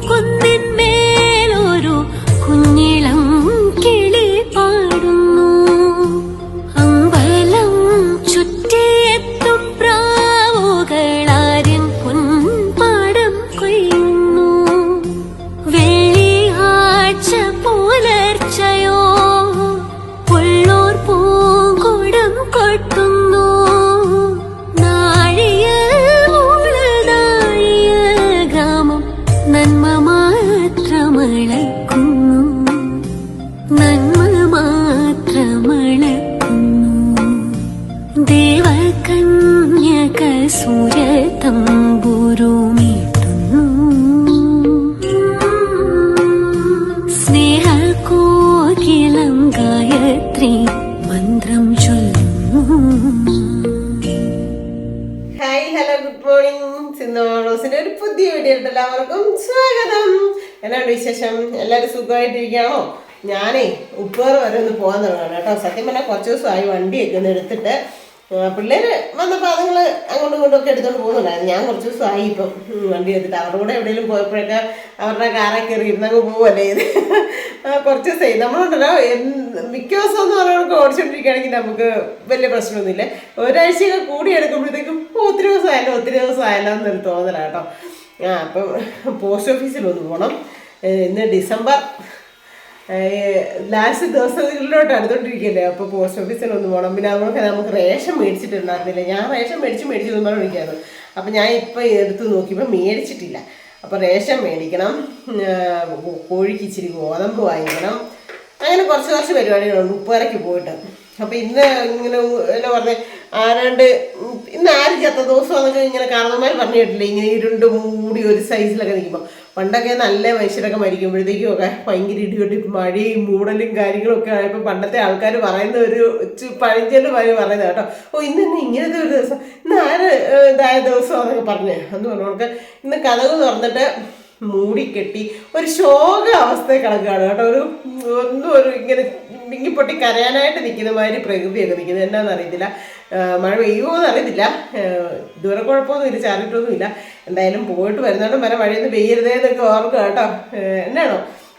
കുന്നിന്മേലൊരു കുഞ്ഞിളം കിളി പാടുന്നു. അമ്പലം ചുറ്റിയെത്തും പ്രാവുകളാര്യൻ പൊൻപാടം കൊയ്യുന്നു. വെള്ളിയാഴ്ച പുലർച്ചയോ ഉള്ളോർ പൂങ്കുടം കൊട്ടുന്നു. നന്മ മാത്രമളക്കുന്നു, നന്മ മാത്രമളക്കുന്നു. ദേവകന്യക സൂര്യതമ്പുരുമീട്ടുന്നു. സ്നേഹകോകിലം ഗായത്രി മന്ത്രം ചൊല്ലുന്നു. Hi, hello, good morning. സിന്ധുസിന്റെ ഒരു പുതിയ വീഡിയോ എല്ലാവർക്കും സ്വാഗതം. എന്നാണ് വിശേഷം? എല്ലാവരും സുഖമായിട്ടിരിക്കുകയാണോ? ഞാനേ ഉപ്പേറ് വരെ ഒന്ന് പോകാൻ തുടങ്ങണം കേട്ടോ. സത്യം പറഞ്ഞാൽ കുറച്ച് ദിവസമായി വണ്ടിയൊക്കെ ഒന്ന് എടുത്തിട്ട് പിള്ളേർ വന്നപ്പോൾ അതുങ്ങൾ അങ്ങോട്ടും ഇങ്ങോട്ടും ഒക്കെ എടുത്തുകൊണ്ട് പോകുന്നുണ്ടായിരുന്നു. ഞാൻ കുറച്ച് ദിവസമായി ഇപ്പം വണ്ടി എടുത്തിട്ട് അവരുടെ കൂടെ എവിടെയെങ്കിലും പോയപ്പോഴൊക്കെ അവരുടെ കാറൊക്കെ കയറി ഇരുന്നങ്ങ് പോവല്ലേ ഇത്. കുറച്ച് ദിവസമായി നമ്മളുണ്ടല്ലോ മിക്ക ദിവസം എന്ന് പറയുമ്പോൾ ഓടിച്ചുകൊണ്ടിരിക്കുകയാണെങ്കിൽ നമുക്ക് വലിയ പ്രശ്നമൊന്നുമില്ല. ഒരാഴ്ചയൊക്കെ കൂടി എടുക്കുമ്പോഴത്തേക്കും ഒത്തിരി ദിവസമായല്ലോ എന്നൊരു തോന്നലാണ് കേട്ടോ. അപ്പം പോസ്റ്റ് ഓഫീസിലൊന്ന് പോകണം. ഇന്ന് ഡിസംബർ ലാസ്റ്റ് ദിവസങ്ങളിലോട്ട് അടുത്തോണ്ടിരിക്കുകയല്ലേ. അപ്പോൾ പോസ്റ്റ് ഓഫീസിലൊന്ന് പോകണം. പിന്നെ അതുകൊണ്ട് നമുക്ക് റേഷൻ മേടിച്ചിട്ടുണ്ടായിരുന്നില്ല. ഞാൻ റേഷൻ മേടിച്ച് നമ്മൾ വിളിക്കായിരുന്നു. അപ്പം ഞാൻ ഇപ്പം എടുത്ത് നോക്കിയപ്പോൾ മേടിച്ചിട്ടില്ല. അപ്പോൾ റേഷൻ മേടിക്കണം, കോഴിക്ക് ഇച്ചിരി ഗോതമ്പ് വാങ്ങിക്കണം, അങ്ങനെ കുറച്ച് പരിപാടികളുണ്ട് ഉപ്പേറയ്ക്ക് പോയിട്ട്. അപ്പോൾ ഇന്ന് ഇങ്ങനെ എന്നാ പറഞ്ഞേ, ഇന്ന് ആരും ചത്ത ദിവസം എന്നൊക്കെ ഇങ്ങനെ കാരണന്മാർ പറഞ്ഞു കേട്ടില്ലേ, ഇങ്ങനെ ഇരുണ്ട് മൂടി ഒരു സൈസിലൊക്കെ നിൽക്കുമ്പോൾ. പണ്ടൊക്കെ നല്ല മനുഷ്യരൊക്കെ മരിക്കുമ്പോഴത്തേക്കും ഒക്കെ ഭയങ്കര ഇടിവെട്ടി മഴയും മൂടലും കാര്യങ്ങളും ഒക്കെ ആയപ്പോൾ പണ്ടത്തെ ആൾക്കാർ പറയുന്ന ഒരു പഴഞ്ചൊല്ല് പറയുന്നത് കേട്ടോ. ഇന്ന് ഇങ്ങനത്തെ ഒരു ദിവസം, ഇന്ന് ഇതായ ദിവസം എന്നൊക്കെ പറഞ്ഞ് അന്ന് പറഞ്ഞവർക്ക് ഇന്ന് കതക് തുറന്നിട്ട് മൂടിക്കെട്ടി ഒരു ശോക അവസ്ഥയെ കിടക്കുകയാണ് കേട്ടോ. ഒരു ഇങ്ങനെ മിങ്ങിപ്പൊട്ടി കരയാനായിട്ട് നിൽക്കുന്ന മാതിരി പ്രകൃതിയൊക്കെ നിൽക്കുന്നത്. എന്നാന്ന് അറിയത്തില്ല, മഴ പെയ്യുമോ എന്നറിയത്തില്ല. ദൂരെ കുഴപ്പമൊന്നുമില്ല, ചാറിയിട്ടൊന്നുമില്ല. എന്തായാലും പോയിട്ട് വരുന്നോണ്ടും വരെ മഴയൊന്നും പെയ്യരുതേ എന്നൊക്കെ ഓർക്കുക കേട്ടോ. എന്നാണോ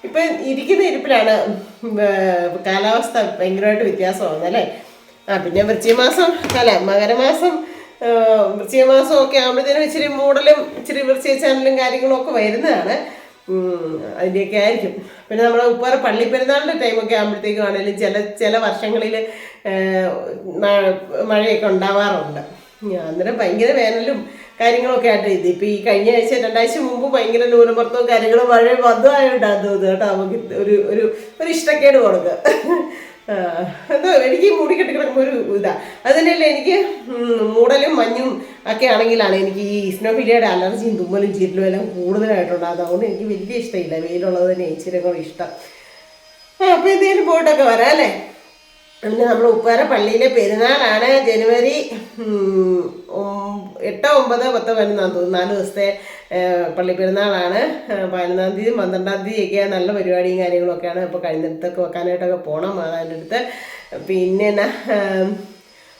ഇപ്പം ഇരിക്കുന്ന ഇരിപ്പിലാണ് കാലാവസ്ഥ ഭയങ്കരമായിട്ട് വ്യത്യാസമാകുന്നല്ലേ. പിന്നെ വൃശ്ചികമാസം മകരമാസം വൃശ്ചികമാസം ഒക്കെ ആകുമ്പോഴത്തേനും ഇച്ചിരി മൂടലും ഇച്ചിരി വൃശ്ചികച്ചാനലും കാര്യങ്ങളും ഒക്കെ വരുന്നതാണ്. അതിൻ്റെയൊക്കെ ആയിരിക്കും. പിന്നെ നമ്മുടെ ഉപ്പാറ പള്ളിപ്പെരുന്നാളിൻ്റെ ടൈമൊക്കെ ആകുമ്പോഴത്തേക്കും ആണെങ്കിലും ചില വർഷങ്ങളിൽ മഴയൊക്കെ ഉണ്ടാവാറുണ്ട്. അന്നേരം ഭയങ്കര വേനലും കാര്യങ്ങളൊക്കെ ആയിട്ട് ഇതിപ്പോൾ ഈ കഴിഞ്ഞ ആഴ്ച 2 ആഴ്ച മുമ്പ് ഭയങ്കര ന്യൂനമർദ്ദവും കാര്യങ്ങളും മഴയും വന്നതായോണ്ടാന്ന് തോന്നുന്നു കേട്ടോ. നമുക്ക് ഒരു ഇഷ്ടക്കേട് കൊടുക്കുക. എന്തോ എനിക്ക് മൂടി കെട്ടി കിടക്കുമ്പോൾ ഒരു ഇതാണ്. അത് തന്നെയല്ലേ, എനിക്ക് മൂടലും മഞ്ഞും ഒക്കെ ആണെങ്കിലാണ് എനിക്ക് ഈ ഇസ്നോഫിലിയയുടെ അലർജിയും തുമ്മലും ചീരലും എല്ലാം കൂടുതലായിട്ടുണ്ട്. അതുകൊണ്ട് എനിക്ക് വലിയ ഇഷ്ടമില്ല. വെയിലുള്ളത് തന്നെ ഇച്ചിരി കൂടെ ഇഷ്ടം. അപ്പോൾ എന്തെങ്കിലും പോയിട്ടൊക്കെ വരാം അല്ലേ. പിന്നെ നമ്മൾ ഉപ്പാറ പള്ളിയിലെ പെരുന്നാളാണ്. ജനുവരി 8, 9, 10, 11 തോന്നുന്നു 4 ദിവസത്തെ പള്ളി പെരുന്നാളാണ്. 11-ാം തീയതി 12-ാം തീയതിയൊക്കെ നല്ല പരിപാടിയും കാര്യങ്ങളൊക്കെയാണ്. ഇപ്പോൾ കഴിഞ്ഞിടത്തൊക്കെ വെക്കാനായിട്ടൊക്കെ പോകണം. അതിൻ്റെ അടുത്ത് പിന്നെ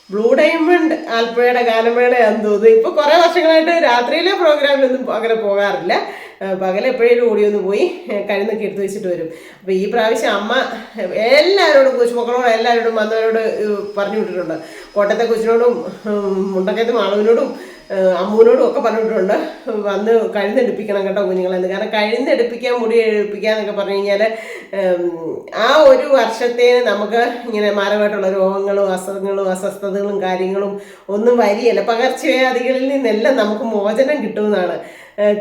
ബ്ലൂ ഡയമണ്ട് ആലപ്പുഴയുടെ ഗാനമേളയാണെന്ന് തോന്നുന്നു. ഇപ്പോൾ കുറേ വർഷങ്ങളായിട്ട് രാത്രിയിലെ പ്രോഗ്രാമിലൊന്നും അങ്ങനെ പോകാറില്ല. പകലെപ്പോഴേലും ഓടിയൊന്ന് പോയി കഴുന്നൊക്കെ എടുത്ത് വെച്ചിട്ട് വരും. അപ്പോൾ ഈ പ്രാവശ്യം അമ്മ എല്ലാവരോടും കൊച്ചുമക്കളോടും എല്ലാവരോടും വന്നവരോട് പറഞ്ഞു വിട്ടിട്ടുണ്ട്. കോട്ടയത്തെ കൊച്ചിനോടും മുണ്ടക്കയത്തെ മാളവിനോടും അമ്മൂനോടും ഒക്കെ പറഞ്ഞിട്ടുണ്ട്, വന്ന് കഴുന്നെടുപ്പിക്കണം കേട്ടോ കുഞ്ഞുങ്ങളെന്ന്. കാരണം കഴുന്നെടുപ്പിക്കാൻ മുടി എടുപ്പിക്കുക എന്നൊക്കെ പറഞ്ഞു കഴിഞ്ഞാൽ ആ ഒരു വർഷത്തേന് നമുക്ക് ഇങ്ങനെ മാരകമായിട്ടുള്ള രോഗങ്ങളും അസ്വസ്ഥതകളും കാര്യങ്ങളും ഒന്നും വരികയില്ല. പകർച്ചവ്യാധികളിൽ നിന്നെല്ലാം നമുക്ക് മോചനം കിട്ടുമെന്നാണ്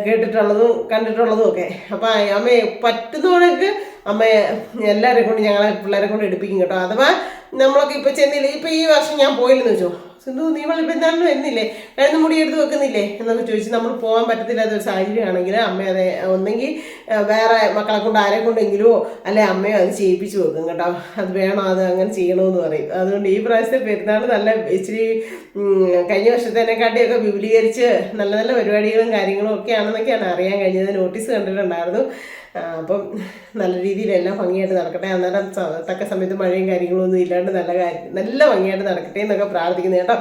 കേട്ടിട്ടുള്ളതും കണ്ടിട്ടുള്ളതും ഒക്കെ. അപ്പം അമ്മയെ പറ്റുന്നവർക്ക് അമ്മയെ എല്ലാവരെയും കൊണ്ട് ഞങ്ങളെ പിള്ളേരെ കൊണ്ട് എടുപ്പിക്കും കേട്ടോ. അഥവാ നമ്മളൊക്കെ ഇപ്പോൾ ചെന്നില്ല, ഇപ്പോൾ ഈ വർഷം ഞാൻ പോയില്ലെന്ന് വെച്ചോ, സിന്ധു നീ പള്ളിപ്പെരുന്നാളിന് വരുന്നില്ലേ, കഴുന്ന് മുടി എടുത്ത് വെക്കുന്നില്ലേ എന്നൊക്കെ ചോദിച്ച് നമ്മൾ പോകാൻ പറ്റത്തില്ലാത്തൊരു സാഹചര്യമാണെങ്കിൽ അമ്മ അതെ ഒന്നെങ്കിൽ വേറെ മക്കളെ കൊണ്ട് ആരെ കൊണ്ടെങ്കിലുമോ അല്ലെ അമ്മയോ അത് ചെയ്യിപ്പിച്ച് വെക്കും കേട്ടോ. അത് വേണം, അത് അങ്ങനെ ചെയ്യണമെന്ന് പറയും. അതുകൊണ്ട് ഈ പ്രാവശ്യത്തെ പെരുന്നാൾ നല്ല ഇച്ചിരി കഴിഞ്ഞ വർഷത്തേനെക്കാട്ടിയൊക്കെ വിപുലീകരിച്ച് നല്ല നല്ല പരിപാടികളും കാര്യങ്ങളും ഒക്കെ ആണെന്നൊക്കെയാണ് അറിയാൻ കഴിഞ്ഞത്. നോട്ടീസ് കണ്ടിട്ടുണ്ടായിരുന്നു. അപ്പം നല്ല രീതിയിലെല്ലാം ഭംഗിയായിട്ട് നടക്കട്ടെ. അന്നേരം തക്ക സമയത്ത് മഴയും കാര്യങ്ങളൊന്നും ഇല്ലാണ്ട് നല്ല ഭംഗിയായിട്ട് നടക്കട്ടെ എന്നൊക്കെ പ്രാർത്ഥിക്കുന്നു കേട്ടോ.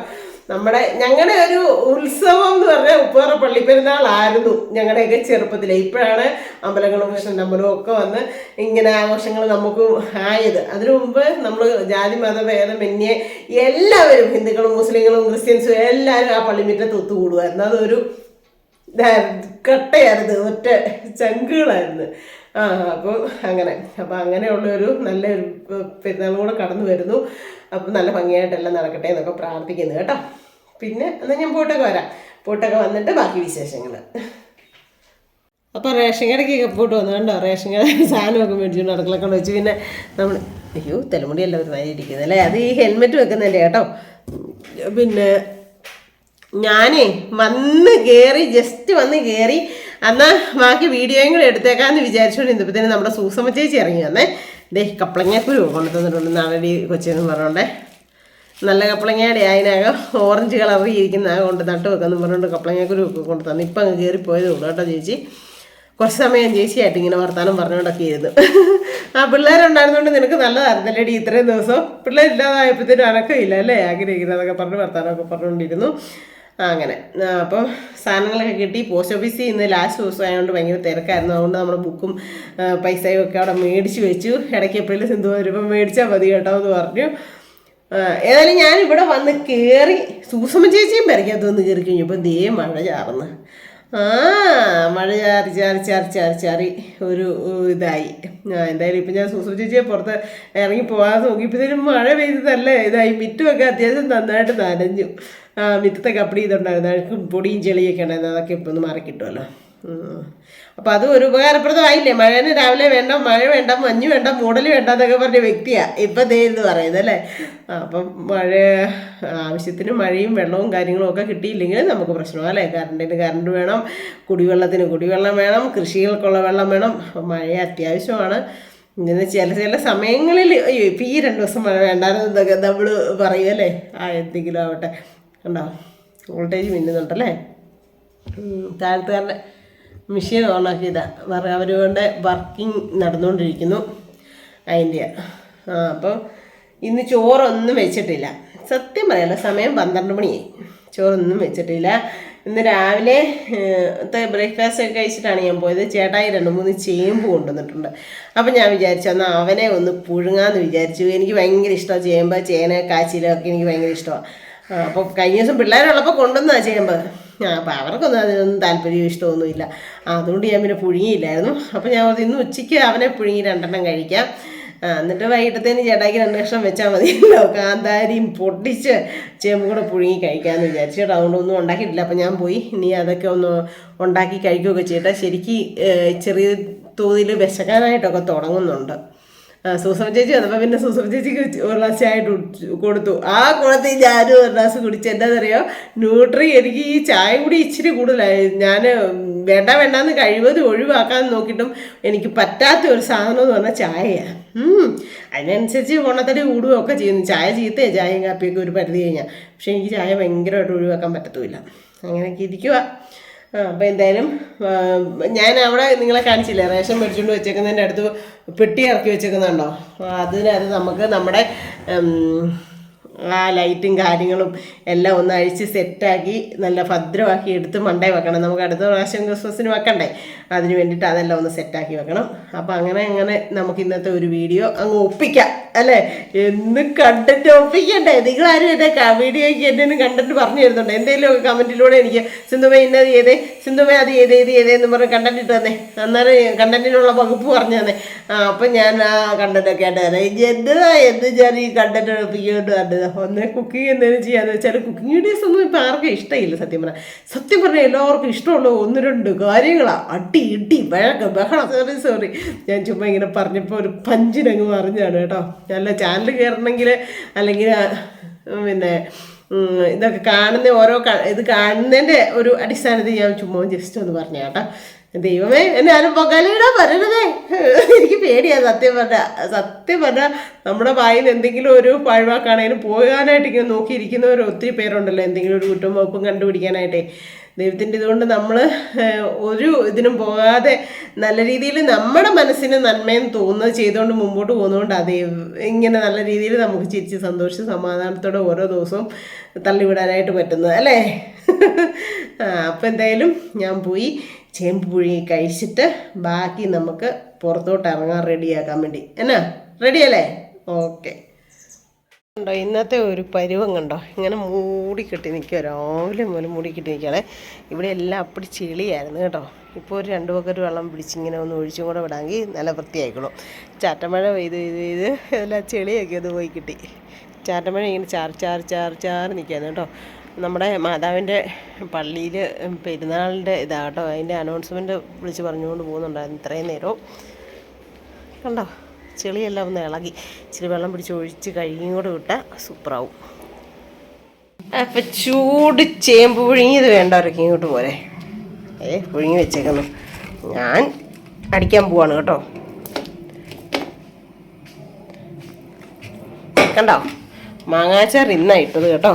ഞങ്ങളുടെ ഒരു ഉത്സവം എന്ന് പറഞ്ഞാൽ ഉപ്പുതറ പള്ളിപ്പെരുന്നാളായിരുന്നു ഞങ്ങളുടെയൊക്കെ ചെറുപ്പത്തിലെ. ഇപ്പോഴാണ് അമ്പലങ്ങളും കൃഷ്ണൻ്റെ അമ്പലവും ഒക്കെ വന്ന് ഇങ്ങനെ ആഘോഷങ്ങൾ നമുക്ക് ആയത്. അതിനു മുമ്പ് നമ്മൾ ജാതി മതഭേദമന്യേ എല്ലാവരും ഹിന്ദുക്കളും മുസ്ലിങ്ങളും ക്രിസ്ത്യൻസും എല്ലാവരും ആ പള്ളിമുറ്റത്ത് ഒത്തുകൂടുമായിരുന്നു. അതൊരു കട്ടയായിരുന്നു, ഒറ്റ ചങ്കുകളായിരുന്നു. അപ്പോൾ അങ്ങനെയുള്ളൊരു നല്ലൊരു പെരുന്നാളും കൂടെ കടന്നു വരുന്നു. അപ്പം നല്ല ഭംഗിയായിട്ടെല്ലാം നടക്കട്ടെ എന്നൊക്കെ പ്രാർത്ഥിക്കുന്നു കേട്ടോ. പിന്നെ എന്നാൽ ഞാൻ പോയിട്ടൊക്കെ വന്നിട്ട് ബാക്കി വിശേഷങ്ങൾ. അപ്പോൾ റേഷൻ കടയ്ക്കൊക്കെ പോയിട്ട് വന്നു കണ്ടോ. റേഷൻ കട സാധനമൊക്കെ മേടിച്ചുകൊണ്ട് അടുക്കളൊക്കെ വെച്ച് പിന്നെ നമ്മൾ തലമുടിയല്ല ഒരു നന്നായിരിക്കുന്നത് അല്ലേ. അത് ഈ ഹെൽമെറ്റ് വെക്കുന്നതിൻ്റെ കേട്ടോ. പിന്നെ ഞാനേ ജസ്റ്റ് വന്ന് കയറി എന്നാൽ ബാക്കി വീഡിയോയും കൂടെ എടുത്തേക്കാന്ന് വിചാരിച്ചുകൊണ്ട് ഇന്നപ്പത്തേനും നമ്മുടെ സൂസമ്മ ചേച്ചി ഇറങ്ങി വന്നേ. കപ്പളങ്ങക്കുരു കൊണ്ടു തന്നിട്ടുണ്ട് നാളടി കൊച്ചെന്ന് പറഞ്ഞോണ്ടേ. നല്ല കപ്പളങ്ങയുടെ അതിനകം ഓറഞ്ച് കളറിൽ ഇരിക്കുന്ന കൊണ്ട് നട്ട് വെക്കാന്ന് പറഞ്ഞുകൊണ്ട് കപ്പളങ്ങക്കുരു ഒക്കെ കൊണ്ട് തന്നു. ഇപ്പം അങ്ങ് കയറിപ്പോയതേ ഉള്ളൂ കേട്ടോ ചേച്ചി. കുറച്ച് സമയം ചേച്ചിയായിട്ട് ഇങ്ങനെ വർത്താനം പറഞ്ഞുകൊണ്ടൊക്കെ ഇരുന്നു. പിള്ളേരുണ്ടായിരുന്നുകൊണ്ട് നിനക്ക് നല്ലതായിരുന്നല്ലേടി ഇത്രയും ദിവസം. പിള്ളേരില്ലാതായപ്പോഴത്തേനും അനക്കമില്ല അല്ലേ, ആഗ്രഹിക്കുന്നത് അതൊക്കെ പറഞ്ഞ് വർത്താനമൊക്കെ പറഞ്ഞുകൊണ്ടിരുന്നു. അങ്ങനെ അപ്പം സാധനങ്ങളൊക്കെ കിട്ടി. പോസ്റ്റ് ഓഫീസിൽ ഇന്ന് ലാസ്റ്റ് ദിവസം ആയതുകൊണ്ട് ഭയങ്കര തിരക്കായിരുന്നു. അതുകൊണ്ട് നമ്മുടെ ബുക്കും പൈസയും ഒക്കെ അവിടെ മേടിച്ച് വെച്ചു. ഇടയ്ക്ക് എപ്പോഴും സിന്ധു വരുമ്പോൾ മേടിച്ചാൽ മതി കേട്ടോ എന്ന് പറഞ്ഞു. ഏതായാലും ഞാൻ ഇവിടെ വന്ന് കയറി സൂസമ്മ ചേച്ചിയും പെരയ്ക്കകത്ത് വന്ന് കയറി കഴിഞ്ഞപ്പോൾ മഴ ചാർന്ന്. മഴ ചാറി ഒരു ഇതായി. എന്തായാലും ഇപ്പം ഞാൻ സൂസമ്മ ചേച്ചിയെ പുറത്ത് ഇറങ്ങി പോകാൻ നോക്കിയപ്പോഴത്തേനും മഴ പെയ്തതല്ലേ ഇതായി. മിറ്റുമൊക്കെ അത്യാവശ്യം നന്നായിട്ട് നനഞ്ഞു. മിറ്റത്തെ കപ്പടി ഇതുണ്ടായിരുന്നു, പൊടിയും ചെളിയൊക്കെ ഉണ്ടായിരുന്നു. അതൊക്കെ ഇപ്പം ഒന്ന് മാറി കിട്ടുമല്ലോ. അപ്പം അത് ഒരു ഉപകാരപ്രദമായില്ലേ. മഴന് രാവിലെ വേണ്ട, മഴ വേണ്ട, മഞ്ഞ് വേണ്ട, മൂടൽ വേണ്ട എന്നൊക്കെ പറഞ്ഞ വ്യക്തിയാണ് ഇപ്പം എന്ന് പറയുന്നത് അല്ലേ. അപ്പം ആവശ്യത്തിന് മഴയും വെള്ളവും കാര്യങ്ങളും ഒക്കെ കിട്ടിയില്ലെങ്കിൽ നമുക്ക് പ്രശ്നമാണ് അല്ലേ. കറണ്ട് വേണം, കുടിവെള്ളത്തിന് കുടിവെള്ളം വേണം, കൃഷികൾക്കുള്ള വെള്ളം വേണം. അപ്പം മഴ അത്യാവശ്യമാണ്. ഇങ്ങനെ ചില സമയങ്ങളിൽ ഇപ്പം ഈ 2 ദിവസം മഴ വേണ്ടാന്നൊക്കെ നമ്മൾ പറയുമല്ലേ. എന്തെങ്കിലും ആവട്ടെ. കണ്ടോ വോൾട്ടേജ് മിന്നുന്നുണ്ടല്ലേ. താഴത്തുകാരുടെ മെഷീൻ ഓണാക്കിയതാണ്, അവരുടെ വർക്കിംഗ് നടന്നുകൊണ്ടിരിക്കുന്നു അതിൻ്റെ. അപ്പം ഇന്ന് ചോറൊന്നും വെച്ചിട്ടില്ല. സത്യം പറയാമല്ലോ, സമയം 12 മണിയായി, ചോറൊന്നും വെച്ചിട്ടില്ല. ഇന്ന് രാവിലെ ബ്രേക്ക്ഫാസ്റ്റ് ഒക്കെ കഴിച്ചിട്ടാണ് ഞാൻ പോയത്. ചേട്ടായി 2-3 ചേമ്പ് കൊണ്ടുവന്നിട്ടുണ്ട്. അപ്പം ഞാൻ വിചാരിച്ചു എന്നാൽ അവനെ ഒന്ന് പുഴുങ്ങാമെന്ന് വിചാരിച്ചു. എനിക്ക് ഭയങ്കര ഇഷ്ടമാണ് ചേമ്പ്, ചേന, കാച്ചിലൊക്കെ എനിക്ക് ഭയങ്കര ഇഷ്ടമാണ്. അപ്പോൾ കഴിഞ്ഞ ദിവസം പിള്ളേരുള്ളപ്പോൾ കൊണ്ടുവന്നതാണ് ചേമ്പ്. അപ്പോൾ അവർക്കൊന്നും അതിനൊന്നും താല്പര്യവും ഇഷ്ടമൊന്നുമില്ല. അതുകൊണ്ട് ഞാൻ പിന്നെ പുഴുങ്ങിയില്ലായിരുന്നു. അപ്പോൾ ഞാൻ ഇന്ന് ഉച്ചയ്ക്ക് അവനെ പുഴുങ്ങി 2 കഴിക്കാം. എന്നിട്ട് വൈകിട്ടത്തേന് ചേട്ടായിക്ക് 2 കഷ്ണം വെച്ചാൽ മതിയല്ലോ. കാന്താരിയും പൊട്ടിച്ച് ചേമ്പും കൂടെ പുഴുങ്ങി കഴിക്കാമെന്ന് വിചാരിച്ചു കേട്ടോ. അതുകൊണ്ടൊന്നും ഉണ്ടാക്കിയിട്ടില്ല. അപ്പം ഞാൻ പോയി ഇനി അതൊക്കെ ഒന്ന് ഉണ്ടാക്കി കഴിക്കുകയൊക്കെ ചെയ്തിട്ട് ശരിക്ക് ചെറിയ തോതിൽ വിശക്കാനായിട്ടൊക്കെ തുടങ്ങുന്നുണ്ട്. സൂസമ്മ ചേച്ചി വന്നപ്പോൾ പിന്നെ സൂസമ്മ ചേച്ചിക്ക് 1 ഗ്ലാസ് ചായ കൊടുത്തു. ആ കുളത്തിൽ ഞാനും 1 ഗ്ലാസ് കുടിച്ച്. എന്താണെന്നറിയോ, ന്യൂട്രി എനിക്ക് ഈ ചായ കൂടി ഇച്ചിരി കൂടുതലായി. ഞാൻ വേണ്ടാന്ന് കഴിവതും ഒഴിവാക്കാൻ നോക്കിയിട്ടും എനിക്ക് പറ്റാത്ത ഒരു സാധനം എന്ന് പറഞ്ഞാൽ ചായയാണ്. അതിനനുസരിച്ച് ഓണത്തടി കൂടുകയൊക്കെ ചെയ്യുന്നു. ചായയും കാപ്പിയൊക്കെ ഒരു പരിധി കഴിഞ്ഞാൽ. പക്ഷെ എനിക്ക് ചായ ഭയങ്കരമായിട്ട് ഒഴിവാക്കാൻ പറ്റത്തുമില്ല. അങ്ങനെയൊക്കെ ഇരിക്കുക. അപ്പോൾ എന്തായാലും ഞാൻ അവിടെ നിങ്ങളെ കാണിച്ചില്ലേ, റേഷൻ മേടിച്ചുകൊണ്ട് വെച്ചേക്കുന്നതിൻ്റെ അടുത്ത് പെട്ടി ഇറക്കി വെച്ചേക്കുന്നുണ്ടോ. അതിനകത്ത് നമുക്ക് നമ്മുടെ ആ ലൈറ്റും കാര്യങ്ങളും എല്ലാം ഒന്ന് അഴിച്ച് സെറ്റാക്കി നല്ല ഭദ്രമാക്കി എടുത്ത് മണ്ടേ വെക്കണം. നമുക്ക് അടുത്ത പ്രാവശ്യം ക്രിസ്മസിന് വെക്കണ്ടേ, അതിന് വേണ്ടിയിട്ട് അതെല്ലാം ഒന്ന് സെറ്റാക്കി വെക്കണം. അപ്പോൾ അങ്ങനെ നമുക്ക് ഇന്നത്തെ ഒരു വീഡിയോ അങ്ങ് ഒപ്പിക്കാം അല്ലേ. എന്ന് കണ്ടന്റ് ഒപ്പിക്കണ്ടേ. നിങ്ങളാരും എൻ്റെ വീഡിയോയ്ക്ക് എന്തെങ്കിലും കണ്ടന്റ് പറഞ്ഞു തരുന്നുണ്ട്. എന്തെങ്കിലും കമൻറ്റിലൂടെ എനിക്ക് സിന്ധുമേ ഇന്നത് ചെയ്തേ, സിന്ധുമേ അത് ഏതേന്ന് പറഞ്ഞ് കണ്ടന്റ് ഇട്ട് തന്നെ, അന്നേരം കണ്ടന്റിനുള്ള വകുപ്പ് പറഞ്ഞു തന്നെ. അപ്പം ഞാൻ ആ കണ്ടന്റൊക്കെ ആയിട്ട് തരാം. എന്ത് ഞാൻ ഈ കണ്ടന്റ് ഒപ്പിക്കൊണ്ട് കണ്ടത്. ഒന്ന് കുക്കിംഗ് എന്തെങ്കിലും ചെയ്യാന്ന് വെച്ചാൽ കുക്കിംഗ് വീഡിയോസ് ഒന്നും ഇപ്പം ആർക്കും ഇഷ്ടമില്ല. സത്യം പറഞ്ഞാൽ എല്ലാവർക്കും ഇഷ്ടമുള്ള 1-2 കാര്യങ്ങളാണ്. അടി ഇടി ബഹളം. സോറി ഞാൻ ചുമ്മാ ഇങ്ങനെ പറഞ്ഞപ്പോൾ ഒരു പഞ്ചിനങ്ങ് പറഞ്ഞാണ് കേട്ടോ. നല്ല ചാനൽ കയറണമെങ്കിൽ അല്ലെങ്കിൽ പിന്നെ ഇതൊക്കെ കാണുന്ന ഓരോ ഇത് കാണുന്നതിൻ്റെ ഒരു അടിസ്ഥാനത്തിൽ ഞാൻ ചുമ്മാ ജസ്റ്റ് ഒന്ന് പറഞ്ഞ കേട്ടോ. ദൈവമേ എന്നെ ആരും പൊങ്കാലയിടാൻ വരണതേ, എനിക്ക് പേടിയാണ് സത്യം പറഞ്ഞാൽ നമ്മുടെ വായിൽ നിന്ന് എന്തെങ്കിലും ഒരു പഴവാക്കാണേലും പോകാനായിട്ട് ഇങ്ങനെ നോക്കിയിരിക്കുന്നവർ ഒത്തിരി പേരുണ്ടല്ലോ. എന്തെങ്കിലും ഒരു കുറ്റം വകുപ്പും കണ്ടുപിടിക്കാനായിട്ടേ ദൈവത്തിൻ്റെ ഇതുകൊണ്ട് നമ്മൾ ഒരു ഇതിനും പോകാതെ നല്ല രീതിയിൽ നമ്മുടെ മനസ്സിന് നന്മയും തോന്നുന്നത് ചെയ്തുകൊണ്ട് മുമ്പോട്ട് പോകുന്നതുകൊണ്ട് അത് ഇങ്ങനെ നല്ല രീതിയിൽ നമുക്ക് ചിരിച്ച് സന്തോഷിച്ച് സമാധാനത്തോടെ ഓരോ ദിവസവും തള്ളിവിടാനായിട്ട് പറ്റുന്നത് അല്ലേ. അപ്പം എന്തായാലും ഞാൻ പോയി ചേമ്പ് പുഴുങ്ങി കഴിച്ചിട്ട് ബാക്കി നമുക്ക് പുറത്തോട്ട് ഇറങ്ങാൻ റെഡിയാക്കാൻ വേണ്ടി. എന്നാ റെഡിയല്ലേ? ഓക്കെ. കണ്ടോ ഇന്നത്തെ ഒരു പരുവം കണ്ടോ, ഇങ്ങനെ മൂടിക്കെട്ടി നിൽക്കുക, രാവിലെ മുതൽ മൂടിക്കെട്ടി നിൽക്കുകയാണേ. ഇവിടെ എല്ലാം അപ്പടി ചെളിയായിരുന്നു കേട്ടോ. ഇപ്പോൾ ഒരു 2 ബക്കറ്റ് വെള്ളം പിടിച്ചിങ്ങനെ ഒന്ന് ഒഴിച്ചും കൂടെ വിടാമെങ്കിൽ നല്ല വൃത്തിയായിക്കോളും. ചാറ്റമഴ പെയ്ത് എല്ലാം ചെളിയൊക്കെ അത് പോയി കിട്ടി. ചാറ്റമഴ ഇങ്ങനെ ചാറി നിൽക്കുകയാണ് കേട്ടോ. നമ്മുടെ മാതാവിൻ്റെ പള്ളിയിൽ പെരുന്നാളിൻ്റെ ഇതാട്ടോ, അതിൻ്റെ അനൗൺസ്മെൻറ്റ് വിളിച്ച് പറഞ്ഞുകൊണ്ട് പോകുന്നുണ്ടായിരുന്നു ഇത്രയും നേരവും. കണ്ടോ ചെളിയെല്ലാം ഒന്ന് ഇളകി ഇച്ചിരി വെള്ളം പിടിച്ച് ഒഴിച്ച് കഴുകിയും കൂടെ വിട്ടാൽ സൂപ്പറാവും. അപ്പം ചൂട് ചേമ്പ് പുഴുങ്ങിയത് വേണ്ടവരൊക്കെ ഇങ്ങോട്ട് പോരെ. പുഴുങ്ങി വെച്ചേക്കുന്നു. ഞാൻ അടിക്കാൻ പോവാണ് കേട്ടോ. കണ്ടോ മാങ്ങാച്ചാർ ഇന്നാ ഇട്ടത് കേട്ടോ.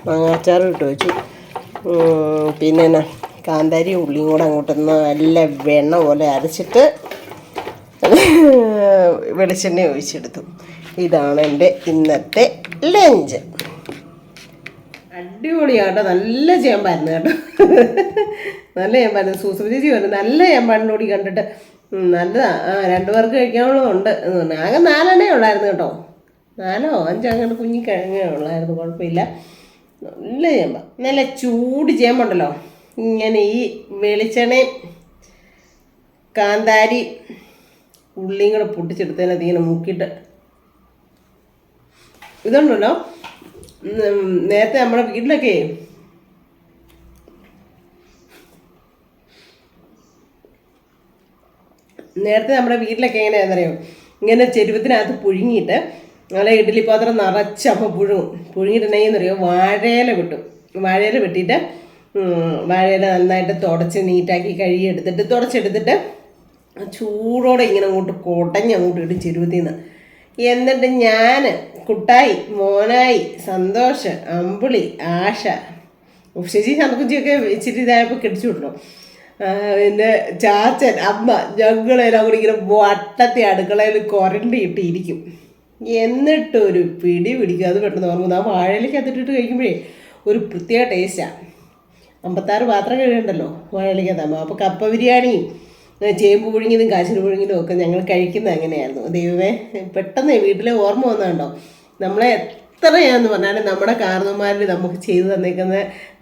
മാങ്ങാച്ചാർ ഇട്ട് വെച്ചു. പിന്നെ എന്നാ കാന്താരിയും ഉള്ളിയും കൂടെ അങ്ങോട്ടൊന്ന് നല്ല വെണ്ണ പോലെ അരച്ചിട്ട് വെളിച്ചെണ്ണ ഒഴിച്ചെടുത്തു. ഇതാണ് എൻ്റെ ഇന്നത്തെ ലഞ്ച്. അടിപൊളിയാട്ടോ, നല്ല ചേമ്പായിരുന്നു കേട്ടോ. നല്ല ചേമ്പായിരുന്നു. സൂസു ചേച്ചി പറഞ്ഞു നല്ല ചേമ്പാടിനോടി കണ്ടിട്ട് നല്ലതാ. 2 പേർക്ക് കഴിക്കാനുള്ളതുണ്ട്. ആകെ 4 എണ്ണേ ഉള്ളായിരുന്നു കേട്ടോ. 4 or 5 അങ്ങനെ കുഞ്ഞി കിഴങ്ങേ ഉള്ളായിരുന്നു. കുഴപ്പമില്ല. നല്ല ചേമ്പ, നല്ല ചൂട് ചേമ്പുണ്ടല്ലോ. ഇങ്ങനെ ഈ വെളിച്ചെണ്ണയും കാന്താരി ഉള്ളിയും കൂടെ പൊട്ടിച്ചെടുത്തതിനകത്ത് ഇങ്ങനെ മുക്കിയിട്ട് ഇതുണ്ടല്ലോ. നേരത്തെ നമ്മുടെ വീട്ടിലൊക്കെ എങ്ങനെയാണെന്നറിയോ, ഇങ്ങനെ ചെരുവത്തിനകത്ത് പുഴുങ്ങിയിട്ട് നല്ല ഇഡ്ഡലി പാത്രം നിറച്ചപ്പോൾ പുഴുങ്ങിയിട്ടുണ്ടെങ്കിൽ വാഴയില കിട്ടും. വാഴയില വെട്ടിയിട്ട് വാഴയില നന്നായിട്ട് തുടച്ച് കഴുകി തുടച്ചെടുത്തിട്ട് ചൂടോടെ ഇങ്ങനെ അങ്ങോട്ട് അങ്ങോട്ട് ഇടും ചെരുവത്തിൽ നിന്ന്. എന്നിട്ട് ഞാൻ കുട്ടായി, മോനായി, സന്തോഷ്, അമ്പിളി, ആശ, ശശി ശങ്കുച്ചിയൊക്കെ ഇച്ചിരി ഇതായപ്പോൾ കെട്ടിച്ചു വിട്ടു. പിന്നെ ചാച്ചൻ, അമ്മ, ഞങ്ങളെല്ലാം കൂടി ഇങ്ങനെ വട്ടത്തി അടുക്കളയിൽ കൊരണ്ടിയിട്ടിരിക്കും. എന്നിട്ടൊരു പിടി പിടിക്കും. അത് പെട്ടെന്ന് ഓർമ്മ. ആ വാഴയിലേക്ക് അതിട്ടിട്ട് കഴിക്കുമ്പോഴേ ഒരു പ്രത്യേക ടേസ്റ്റാണ്. 56 പാത്രം കഴിയുണ്ടല്ലോ വാഴയിലേക്കകത്താകുമ്പോൾ. അപ്പോൾ കപ്പ ബിരിയാണിയും ചേമ്പ് പുഴുങ്ങിയതും കാശിന് പുഴുങ്ങിയതും ഒക്കെ ഞങ്ങൾ കഴിക്കുന്നത് അങ്ങനെയായിരുന്നു. ദൈവമേ, പെട്ടെന്ന് വീട്ടിലെ ഓർമ്മ വന്നുണ്ടോ. നമ്മളെ എത്രയാണെന്ന് പറഞ്ഞാലും നമ്മുടെ കാരണവന്മാരിൽ നമുക്ക് ചെയ്തു തന്നേക്കുന്ന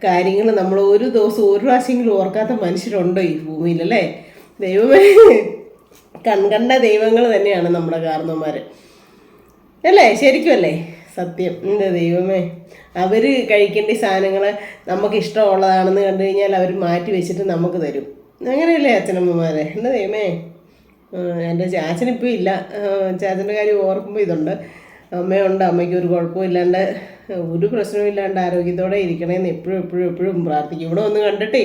കാര്യങ്ങൾ നമ്മൾ ഒരു ദിവസം ഒരു പ്രാവശ്യമെങ്കിലും ഓർക്കാത്ത മനുഷ്യരുണ്ടോ ഈ ഭൂമിയിലല്ലേ. ദൈവമേ, കണ്ട ദൈവങ്ങൾ തന്നെയാണ് നമ്മുടെ കാരണവന്മാർ അല്ലേ. ശരിക്കും അല്ലേ, സത്യം. എന്താ ദൈവമേ, അവർ കഴിക്കേണ്ട സാധനങ്ങൾ നമുക്ക് ഇഷ്ടമുള്ളതാണെന്ന് കണ്ടു കഴിഞ്ഞാൽ അവർ മാറ്റി വെച്ചിട്ട് നമുക്ക് തരും. അങ്ങനെയല്ലേ അച്ഛനമ്മമാരെ. എൻ്റെ ദൈവമേ, എൻ്റെ ചാച്ചനിപ്പോൾ ഇല്ല. ചാച്ചൻ്റെ കാര്യം ഓർക്കുമ്പോൾ ഇതുണ്ട്. അമ്മയുണ്ട്. അമ്മയ്ക്ക് ഒരു കുഴപ്പമില്ലാണ്ട്, ഒരു പ്രശ്നമില്ലാണ്ട് ആരോഗ്യത്തോടെ ഇരിക്കണേന്ന് എപ്പോഴും പ്രാർത്ഥിക്കും. ഇവിടെ വന്ന് കണ്ടിട്ടേ,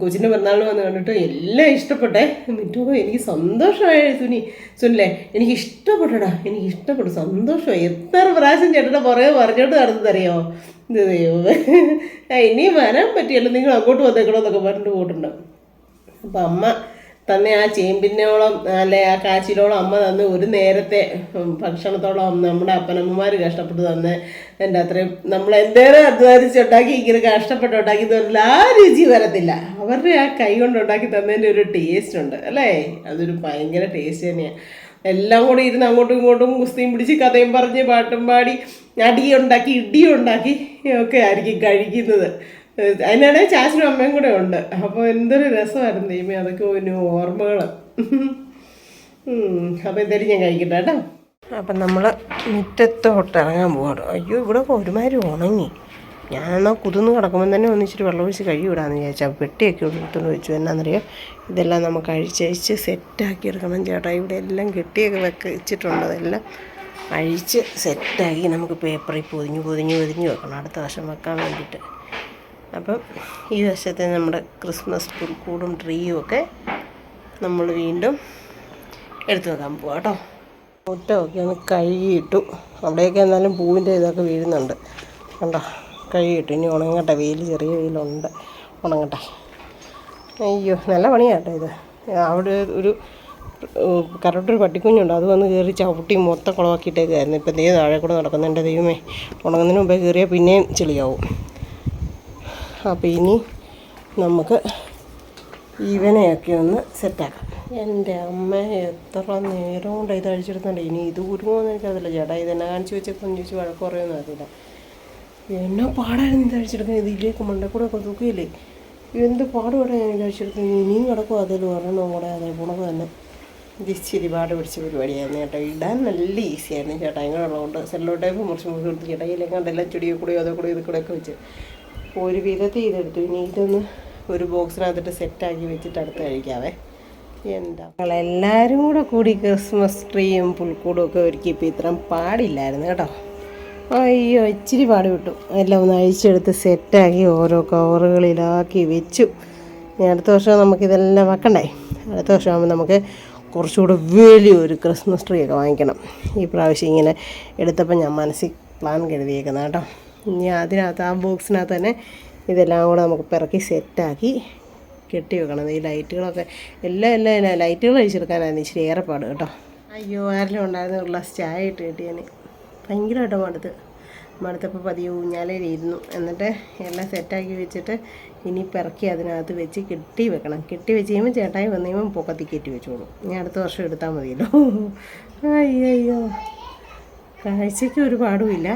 കൊച്ചിൻ്റെ പിറന്നാളിന് വന്ന് കണ്ടിട്ട് എല്ലാം ഇഷ്ടപ്പെട്ടെ. മിറ്റോ എനിക്ക് സന്തോഷമായി. സുനിലേ, എനിക്ക് ഇഷ്ടപ്പെട്ടു, സന്തോഷമായി. എത്ര പ്രാവശ്യം ചേട്ടൻ്റെ പുറകെ പറഞ്ഞോട്ട് നടന്നതറിയോ. ഇത് ദൈവമേ, ഇനിയും വരാൻ പറ്റിയല്ലോ, നിങ്ങൾ അങ്ങോട്ട് വന്നേക്കണമെന്നൊക്കെ പറഞ്ഞിട്ട് പോയിട്ടുണ്ട്. അപ്പം അമ്മ തന്നെ ആ ചേമ്പിനോളം അല്ലെ ആ കാച്ചിലോളം അമ്മ തന്ന് ഒരു നേരത്തെ ഭക്ഷണത്തോളം നമ്മുടെ അപ്പനമ്മമാർ കഷ്ടപ്പെട്ട് തന്നെ എൻ്റെ അത്രയും നമ്മൾ എന്തേലും അധ്വാനിച്ചുണ്ടാക്കി ഇങ്ങനെ കഷ്ടപ്പെട്ടുണ്ടാക്കി തന്നില്ല ആ രുചി വരത്തില്ല. അവരുടെ ആ കൈ കൊണ്ട് ഉണ്ടാക്കി തന്നതിൻ്റെ ഒരു ടേസ്റ്റ് ഉണ്ട് അല്ലേ. അതൊരു ഭയങ്കര ടേസ്റ്റ് തന്നെയാണ്. എല്ലാം കൂടി ഇരുന്ന് അങ്ങോട്ടും ഇങ്ങോട്ടും കുസ്തിയും പിടിച്ച് കഥയും പറഞ്ഞ് പാട്ടും പാടി അടിയുണ്ടാക്കി ഇടിയുണ്ടാക്കി ഒക്കെ ആയിരിക്കും കഴിക്കുന്നത്. അതിനിടയിൽ ചാച്ചനും അമ്മയും കൂടെ ഉണ്ട്. അപ്പോൾ എന്തൊരു രസമായിരുന്നു ദൈവമേ, അതൊക്കെ ഒരു ഓർമ്മകൾ. അപ്പോൾ എന്തായാലും ഞാൻ കഴിക്കട്ടെ കേട്ടോ. അപ്പം നമ്മൾ മുറ്റത്തോട്ട് ഇറങ്ങാൻ പോവാണ്. അയ്യോ, ഇവിടെ ഒരുമാതിരി ഉണങ്ങി. ഞാനെന്നാൽ കുതിർന്ന് കിടക്കുമ്പോൾ തന്നെ ഒന്നിച്ചിട്ട് വെള്ളമൊഴിച്ച് കഴുകി വിടാമെന്ന് വിചാരിച്ചാൽ പെട്ടിയൊക്കെ എടുത്തുകൊണ്ട് വെച്ചു. എന്നാന്നറിയോ, ഇതെല്ലാം നമുക്ക് അഴിച്ചഴിച്ച് സെറ്റാക്കി എടുക്കണം ചേട്ടാ. ഇവിടെ എല്ലാം കെട്ടിയൊക്കെ വെച്ചിട്ടുണ്ട്. അതെല്ലാം അഴിച്ച് സെറ്റാക്കി നമുക്ക് പേപ്പറിൽ പൊതിഞ്ഞ് വെക്കണം അടുത്ത വർഷം വെക്കാൻ വേണ്ടിയിട്ട്. അപ്പം ഈ വർഷത്തെ നമ്മുടെ ക്രിസ്മസ് പുൽക്കൂടും ട്രീയും ഒക്കെ നമ്മൾ വീണ്ടും എടുത്തു വെക്കാൻ പോവാം കേട്ടോ. മുറ്റമൊക്കെ ഒന്ന് കഴുകിയിട്ടു. അവിടെയൊക്കെ എന്നാലും പൂവിൻ്റെ ഇതൊക്കെ വീഴുന്നുണ്ട് കണ്ടോ. കഴുകിയിട്ടു. ഇനി ഉണങ്ങട്ടെ, വെയിൽ ചെറിയ വെയിലുണ്ട്, ഉണങ്ങട്ടെ. അയ്യോ നല്ല പണിയാട്ടോ ഇത്. അവിടെ ഒരു കറക്റ്റൊരു പട്ടിക്കുഞ്ഞുണ്ട്, അത് വന്ന് കയറി ചവിട്ടി മൊത്തം കുളമാക്കിയിട്ടേക്കായിരുന്നു. ഇപ്പം താഴെ കൂടെ നടക്കുന്നുണ്ട്. ദൈവമേ, ഉണങ്ങുന്നതിന് മുമ്പേ കയറിയാൽ പിന്നെയും ചെളിയാവും. അപ്പോൾ ഇനി നമുക്ക് ഇവനെയൊക്കെ ഒന്ന് സെറ്റാക്കാം. എൻ്റെ അമ്മ എത്ര നേരം കൊണ്ട് ഇത് അഴിച്ചെടുത്തുണ്ട്. ഇനി ഇത് ഉരുങ്ങുമെന്ന് എനിക്കറിയില്ല. ചേട്ടാ ഇതെന്നെ കാണിച്ച് വെച്ചപ്പോൾ ചോദിച്ച് വഴക്ക് പറയുമെന്ന് അറിയില്ല. എന്നാ പാടായിരുന്നു ഇത് അഴിച്ചെടുക്കാൻ. ഇതിലേക്ക് മണ്ടക്കൂടെ ഒക്കെ തൂക്കിയില്ലേ, എന്ത് പാടുപാടാ ഞാൻ ഇത് അഴിച്ചെടുക്കുന്നത്. ഇനിയും കിടക്കും അതിൽ ഒരെണ്ണം കൂടെ. അതേ ഉണക്ക് തന്നെ ഇത് ഇച്ചിരി പാട് പിടിച്ച പരിപാടിയായിരുന്നു കേട്ടോ. ഇടാൻ നല്ല ഈസിയായിരുന്നു ചേട്ടാ. ഇങ്ങനെയുള്ളതുകൊണ്ട് സെല്ലോ ടൈപ്പ് മുറിച്ച് കൊടുത്ത് ചേട്ടാ ഇതിലേക്കാണ്ടെല്ലാം ചെടിയെ കൂടെയോ അതേ കൂടെ ഇത് കൂടെയൊക്കെ വെച്ച് ഒരു വിധത്തിൽ ഇതെടുത്തു. ഇനി ഇതൊന്ന് ഒരു ബോക്സിനകത്തിട്ട് സെറ്റാക്കി വെച്ചിട്ട് അടുത്ത് കഴിക്കാവേ. എന്താ ഞങ്ങളെല്ലാവരും കൂടി ക്രിസ്മസ് ട്രീയും പുൽക്കൂടും ഒക്കെ ഒരുക്കിയപ്പോൾ ഇത്രയും പാടില്ലായിരുന്നു കേട്ടോ. അയ്യോ ഇച്ചിരി പാട് വിട്ടു. എല്ലാം ഒന്ന് അഴിച്ചെടുത്ത് സെറ്റാക്കി ഓരോ കവറുകളിലാക്കി വെച്ചു. ഇനി അടുത്ത വർഷം നമുക്കിതെല്ലാം വെക്കണ്ടേ. അടുത്ത വർഷമാകുമ്പോൾ നമുക്ക് കുറച്ചുകൂടെ വലിയൊരു ക്രിസ്മസ് ട്രീ ഒക്കെ വാങ്ങിക്കണം. ഈ പ്രാവശ്യം ഇങ്ങനെ എടുത്തപ്പോൾ ഞാൻ മനസ്സിൽ പ്ലാൻ കരുതിയേക്കുന്നത് കേട്ടോ. ഇനി അതിനകത്ത് ആ ബോക്സിനകത്ത് തന്നെ ഇതെല്ലാം കൂടെ നമുക്ക് പിറക്കി സെറ്റാക്കി കെട്ടി വെക്കണം. ഈ ലൈറ്റുകളൊക്കെ എല്ലാം ലൈറ്റുകൾ അഴിച്ചെടുക്കാനായിരുന്നു ഇച്ചിരി ഏറെ പാട് കേട്ടോ. അയ്യോ ആരെങ്കിലും ഉണ്ടായിരുന്ന ഒരു ഗ്ലാസ് ചായ ഇട്ട് കിട്ടിയാൽ ഭയങ്കരമായിട്ട് മടുത്തപ്പോൾ പതിയെ ഊഞ്ഞാലയിലിരുന്നു. എന്നിട്ട് എല്ലാം സെറ്റാക്കി വെച്ചിട്ട് ഇനി പിറക്കി അതിനകത്ത് വെച്ച് കെട്ടി വെക്കണം. കെട്ടി വെച്ച് കഴിയുമ്പോൾ ചേട്ടായി വന്നു കഴിയുമ്പോൾ പൊക്കത്തി കയറ്റി വെച്ചോളൂ. ഞാൻ അടുത്ത വർഷം എടുത്താൽ മതിയല്ലോ. അയ്യോ കാഴ്ചയ്ക്ക് ഒരു പാടുമില്ല,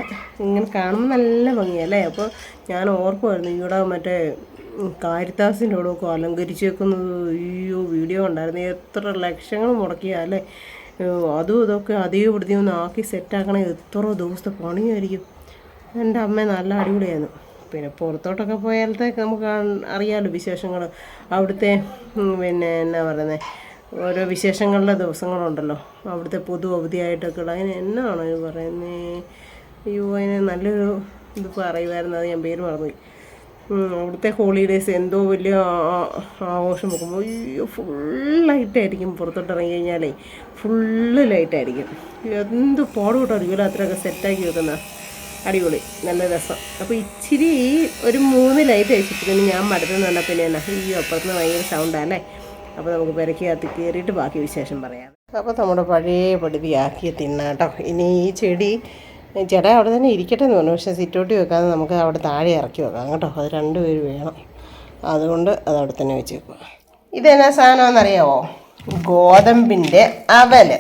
ഇങ്ങനെ കാണുമ്പോൾ നല്ല ഭംഗിയല്ലേ. അപ്പോൾ ഞാൻ ഓർക്കുമായിരുന്നു ഇവിടെ മറ്റേ കാരിത്താസിൻ്റെ അവിടെയൊക്കെ അലങ്കരിച്ച് വെക്കുന്നത്. അയ്യോ വീഡിയോ ഉണ്ടായിരുന്നു, എത്ര ലക്ഷങ്ങൾ മുടക്കിയാലേ. അതും ഇതൊക്കെ അതേ ഇവിടുത്തെ ഒന്ന് ആക്കി സെറ്റാക്കണേ എത്ര ദിവസത്തെ പണിയായിരിക്കും. എൻ്റെ അമ്മ നല്ല അടിപൊളിയായിരുന്നു. പിന്നെ പുറത്തോട്ടൊക്കെ പോയാലത്തേക്ക് നമുക്ക് അറിയാമല്ലോ വിശേഷങ്ങൾ. അവിടുത്തെ പിന്നെ എന്നാ പറയുന്നത് ഓരോ വിശേഷങ്ങളുടെ ദിവസങ്ങളുണ്ടല്ലോ, അവിടുത്തെ പൊതു അവധിയായിട്ടൊക്കെ ഉള്ള അതിന് എന്നാണോ ഇത് പറയുന്നത്. അയ്യോ അതിന് നല്ലൊരു ഇത് പറയുമായിരുന്നു, അത് ഞാൻ പേര് മറന്നുപോയി. അവിടുത്തെ ഹോളിഡേയ്സ് എന്തോ വലിയ ആഘോഷം വെക്കുമ്പോൾ അയ്യോ ഫുള്ളായിട്ടായിരിക്കും. പുറത്തോട്ട് ഇറങ്ങി കഴിഞ്ഞാലേ ഫുള്ള് ലൈറ്റായിരിക്കും. എന്ത് പാടുകൂട്ടായിരിക്കുമല്ലോ അത്രയൊക്കെ സെറ്റാക്കി വെക്കുന്ന. അടിപൊളി നല്ല രസം. അപ്പോൾ ഇച്ചിരി ഒരു 3 ലൈറ്റ് അയച്ചിട്ട് ഞാൻ മടുത്തുന്നുണ്ട്. പിന്നെ എന്നാ ഈ അപ്പുറത്തുനിന്ന് ഭയങ്കര സൗണ്ടല്ലേ. അപ്പോൾ നമുക്ക് പെരക്കകത്ത് കയറിയിട്ട് ബാക്കി വിശേഷം പറയാം. അപ്പോൾ നമ്മുടെ പഴയ പടുതിയാക്കി തിന്നാട്ടോ. ഇനി ഈ ചെടി ചേട്ടാ അവിടെ തന്നെ ഇരിക്കട്ടെ എന്ന് പറഞ്ഞു. പക്ഷേ സിറ്റൗട്ടി വെക്കാതെ നമുക്ക് അവിടെ താഴെ ഇറക്കി വെക്കാം കേട്ടോ. അത് 2 പേര് വേണം, അതുകൊണ്ട് അത് അവിടെ തന്നെ വെച്ച് വെക്കുക. ഇതെന്നാ സാധനമാണെന്നറിയാമോ? ഗോതമ്പിൻ്റെ അവല്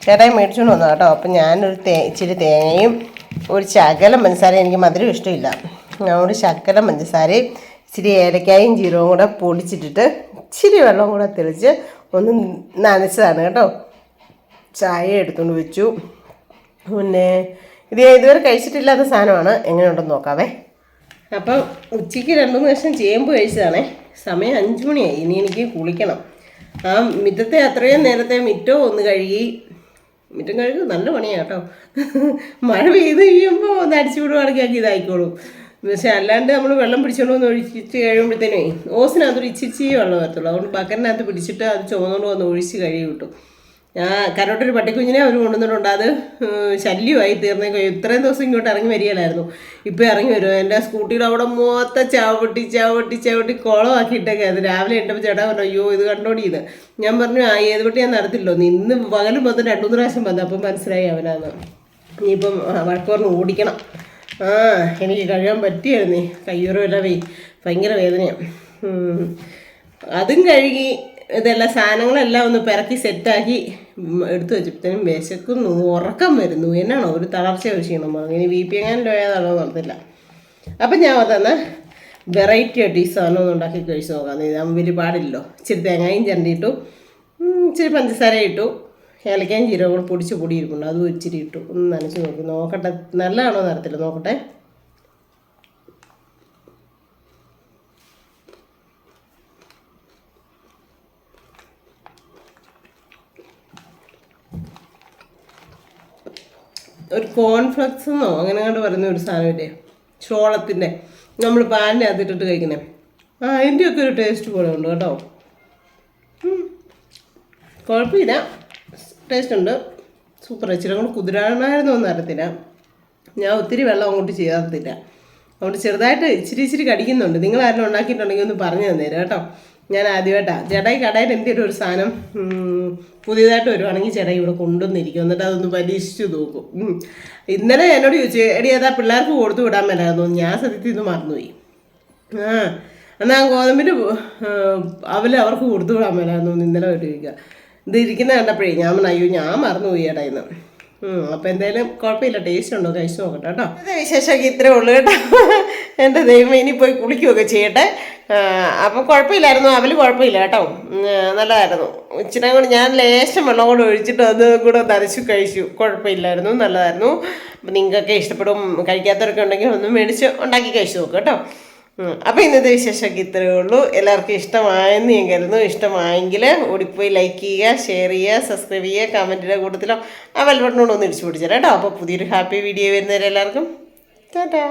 ചേട്ടായി മേടിച്ചുകൊണ്ട് വന്നു കേട്ടോ. അപ്പം ഞാനൊരു ഇച്ചിരി തേങ്ങയും ഒരു ശകലം പഞ്ചസാര, എനിക്ക് മധുരം ഇഷ്ടമില്ല, ഒരു ശകലം പഞ്ചസാരയും ഇച്ചിരി ഏലക്കായും ജീരകവും കൂടെ പൊടിച്ചിട്ടിട്ട് ഇച്ചിരി വെള്ളം കൂടെ തെളിച്ച് ഒന്ന് നനച്ചതാണ് കേട്ടോ. ചായ എടുത്തുകൊണ്ട് വെച്ചു. പിന്നെ ഇത് ഇതുവരെ കഴിച്ചിട്ടില്ലാത്ത സാധനമാണ്, എങ്ങനെയുണ്ടെന്ന് നോക്കാവേ. അപ്പം ഉച്ചയ്ക്ക് 2-3 വർഷം ചേമ്പ് കഴിച്ചതാണേ. സമയം 5 മണിയായി. ഇനി എനിക്ക് കുളിക്കണം. ആ മിറ്റത്തെ അത്രയും നേരത്തെ മിറ്റവും ഒന്ന് കഴുകി. മിറ്റം കഴുകി നല്ല പണിയാണ് കേട്ടോ. മഴ പെയ്ത് കഴിയുമ്പോൾ ഒന്ന് അടിച്ചു വിടുവാണെങ്കിൽ ഇതായിക്കോളും. പക്ഷെ അല്ലാണ്ട് നമ്മൾ വെള്ളം പിടിച്ചുകൊണ്ട് വന്ന് ഒഴിച്ചിട്ട് കഴിയുമ്പോഴത്തേനേ ഓസിനകത്തൊരു ഇച്ചിരി വെള്ളം വരത്തുള്ളൂ. അതുകൊണ്ട് ബക്കറ്റിനകത്ത് പിടിച്ചിട്ട് അത് ചുമന്നുകൊണ്ട് വന്ന് ഒഴിച്ച് കഴുകി കിട്ടും. കരോട്ടൊരു പട്ടിക്കുഞ്ഞിനെ അവർ കൊണ്ടുവന്നിട്ടുണ്ട്. അത് ശല്യമായി തീർന്നേക്കോ. ഇത്രയും ദിവസം ഇങ്ങോട്ട് ഇറങ്ങി വരികയില്ലായിരുന്നു, ഇപ്പോൾ ഇറങ്ങി വരുമോ. എൻ്റെ സ്കൂട്ടിയുടെ അവിടെ മൊത്തം ചവിട്ടി കുളമാക്കിയിട്ടൊക്കെ. അത് രാവിലെ എണ്ണപ്പോൾ ചേട്ടാ പറഞ്ഞു അയ്യോ ഇത് കണ്ടോടി ഇത്. ഞാൻ പറഞ്ഞു ഏത് പട്ടി ഞാൻ നടത്തില്ലോ, ഇന്ന് പകലും മൊത്തം 2-3 പ്രാവശ്യം വന്നു. അപ്പം മനസ്സിലായി അവനാന്ന്. ഇനിയിപ്പം വഴക്കോറിന് ഓടിക്കണം. എനിക്ക് കഴുകാൻ പറ്റിയായിരുന്നേ, കയ്യൂറുമെല്ലാം ഭയങ്കര വേദനയാണ്. അതും കഴുകി ഇതെല്ലാം സാധനങ്ങളെല്ലാം ഒന്ന് പിറക്കി സെറ്റാക്കി എടുത്തു വെച്ചപ്പോഴത്തേനും വിശക്കുന്നു, ഉറക്കം വരുന്നു. എന്നാണോ ഒരു തളർച്ച ക്ഷീണം പറഞ്ഞു. ഇനി BP എങ്ങാനും ലോയാതാണോ നടത്തില്ല. അപ്പം ഞാൻ തന്നെ വെറൈറ്റി ആയിട്ട് ഈ സാധനം ഒന്ന് ഉണ്ടാക്കി കഴിച്ച് നോക്കാം. ഇത് വലിയ പാടില്ലല്ലോ. ഇച്ചിരി തേങ്ങയും ചരണ്ടിയിട്ടു, ഇച്ചിരി പഞ്ചസാര ഇട്ടു, ഏലക്കയും ജീരകം കൂടെ പൊടിച്ച് പൊടിയിരിക്കുന്നു, അതും ഇച്ചിരി ഇട്ടു. ഒന്ന് നനച്ച് നോക്കട്ടെ നല്ലതാണോ നടത്തില്ല നോക്കട്ടെ. ഒരു കോൺഫ്ലെക്സ് എന്നോ അങ്ങനെ കണ്ട് പറയുന്ന ഒരു സാധനമില്ലേ, ചോളത്തിൻ്റെ, നമ്മൾ പാലിൻ്റെ അതിട്ടിട്ട് കഴിക്കുന്നത്. അതിൻ്റെയൊക്കെ ഒരു ടേസ്റ്റ് പോലെ ഉണ്ട് കേട്ടോ. കുഴപ്പമില്ല, ടേസ്റ്റ് ഉണ്ട്, സൂപ്പർ. ഇച്ചിരി കൂടെ കുതിരാനായിരുന്നു ഒന്നും അറിയത്തില്ല. ഞാൻ ഒത്തിരി വെള്ളം അങ്ങോട്ട് ചേർത്തില്ല. അതുകൊണ്ട് ചെറുതായിട്ട് ഇച്ചിരി കടിക്കുന്നുണ്ട്. നിങ്ങൾ ആരെങ്കിലും ഉണ്ടാക്കിയിട്ടുണ്ടെങ്കിൽ ഒന്ന് പറഞ്ഞു തന്നേരം കേട്ടോ. ഞാൻ ആദ്യമായിട്ടാണ് ചേട്ടായി കടയിൽ എന്തെങ്കിലും ഒരു സാധനം പുതിയതായിട്ട് വരുവാണെങ്കിൽ ചേട്ടായി ഇവിടെ കൊണ്ടുവന്നിരിക്കും, എന്നിട്ട് അതൊന്ന് പരീക്ഷിച്ച് നോക്കും. ഇന്നലെ എന്നോട് ചോദിച്ചു എടി അതാ പിള്ളേർക്ക് കൊടുത്തു വിടാൻ മേലായിരുന്നു. ഞാൻ സത്യത്തിൽ ഇത് മറന്നുപോയി. എന്നാൽ ഗോതമ്പിൻ്റെ അവർക്ക് കൊടുത്തു വിടാൻ മേലായിരുന്നു ഇന്നലെ ചോദിക്കുക. ഇത് ഇരിക്കുന്ന കണ്ടപ്പോഴേ ഞാൻ അയ്യോ ഞാൻ മറന്നുപോയി ചേട്ടാ ഇന്ന്. അപ്പം എന്തായാലും കുഴപ്പമില്ല, ടേസ്റ്റ് ഉണ്ടോ കഴിച്ചു നോക്കട്ടെ കേട്ടോ. ഇത് വിശേഷമൊക്കെ ഇത്രേ ഉള്ളൂ കേട്ടോ. എൻ്റെ ദൈവം ഇനി പോയി കുളിക്കുകയൊക്കെ ചെയ്യട്ടെ. അപ്പം കുഴപ്പമില്ലായിരുന്നു, അവൽ കുഴപ്പമില്ല കേട്ടോ, നല്ലതായിരുന്നു. ഇച്ചിരി കൂടെ ഞാൻ ലേശം വെള്ളം കൂടെ ഒഴിച്ചിട്ട് അത് കൂടെ നനച്ചു കഴിച്ചു, കുഴപ്പമില്ലായിരുന്നു, നല്ലതായിരുന്നു. അപ്പം നിങ്ങൾക്കൊക്കെ ഇഷ്ടപ്പെടും, കഴിക്കാത്തവരൊക്കെ ഉണ്ടെങ്കിൽ ഒന്ന് മേടിച്ച് ഉണ്ടാക്കി കഴിച്ചു നോക്കുക കേട്ടോ. അപ്പോൾ ഇന്നത്തെ വിശേഷമൊക്കെ ഇത്രയേ ഉള്ളൂ. എല്ലാവർക്കും ഇഷ്ടമായെന്ന് ഞാൻ കരുതുന്നു. ഇഷ്ടമായെങ്കിൽ ഓടിപ്പോയി ലൈക്ക് ചെയ്യുക, ഷെയർ ചെയ്യുക, സബ്സ്ക്രൈബ് ചെയ്യുക, കമൻറ്റിൻ്റെ കൂട്ടത്തിലോ ആ ബെൽ ബട്ടൺ ഒന്ന് ഇടിച്ചു പിടിച്ചാൽ കേട്ടോ. അപ്പോൾ പുതിയൊരു ഹാപ്പി വീഡിയോ വരുന്നവരെ എല്ലാവർക്കും ടാറ്റാ.